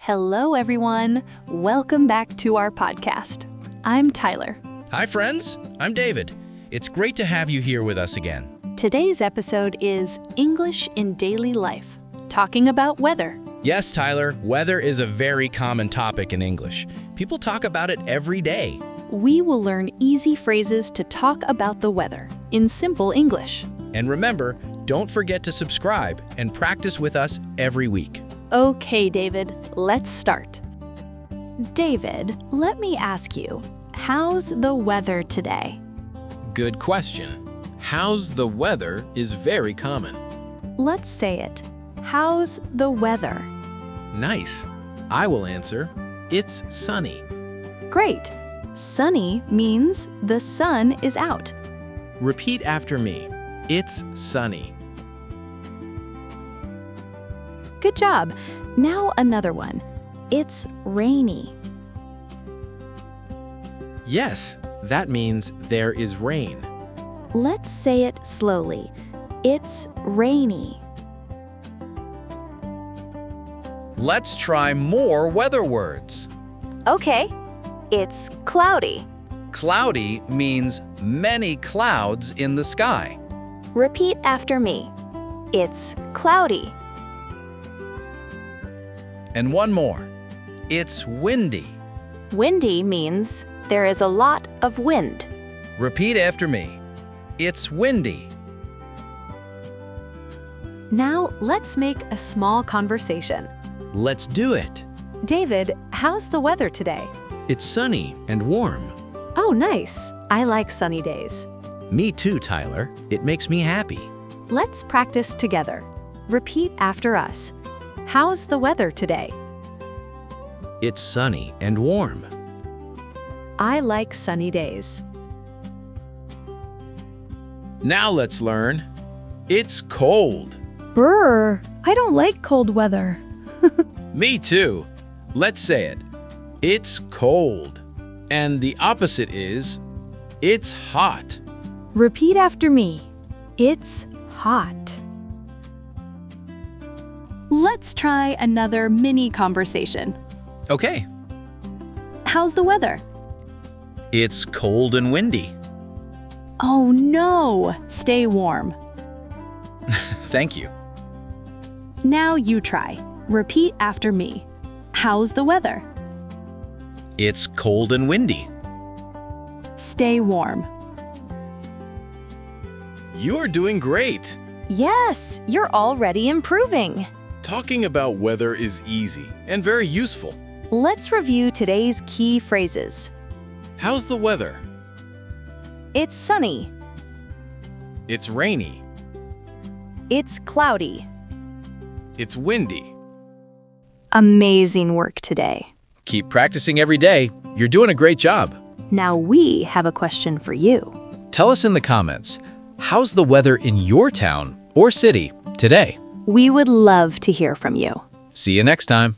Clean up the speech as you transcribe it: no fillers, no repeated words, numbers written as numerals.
Hello, everyone. Welcome back to our podcast. I'm Tyler. Hi, friends. I'm David. It's great to have you here with us again. Today's episode is English in Daily Life, talking about weather. Yes, Tyler, weather is a very common topic in English. People talk about it every day. We will learn easy phrases to talk about the weather in simple English. And remember, don't forget to subscribe and practice with us every week. Okay, David, let's start. David, let me ask you, how's the weather today? Good question. How's the weather is very common. Let's say it. How's the weather? Nice. I will answer, it's sunny. Great. Sunny means the sun is out. Repeat after me. It's sunny. Good job. Now another one. It's rainy. Yes, that means there is rain. Let's say it slowly. It's rainy. Let's try more weather words. Okay. It's cloudy. Cloudy means many clouds in the sky. Repeat after me. It's cloudy. And one more. It's windy. Windy means there is a lot of wind. Repeat after me. It's windy. Now let's make a small conversation. Let's do it. David, how's the weather today? It's sunny and warm. Oh, nice. I like sunny days. Me too, Tyler. It makes me happy. Let's practice together. Repeat after us. How's the weather today? It's sunny and warm. I like sunny days. Now let's learn. It's cold. Brr, I don't like cold weather. Me too. Let's say it. It's cold. And the opposite is, it's hot. Repeat after me. It's hot. Let's try another mini conversation. Okay. How's the weather? It's cold and windy. Oh no, stay warm. Thank you. Now you try. Repeat after me. How's the weather? It's cold and windy. Stay warm. You're doing great. Yes, you're already improving. Talking about weather is easy and very useful. Let's review today's key phrases. How's the weather? It's sunny. It's rainy. It's cloudy. It's windy. Amazing work today. Keep practicing every day. You're doing a great job. Now we have a question for you. Tell us in the comments, how's the weather in your town or city today? We would love to hear from you. See you next time.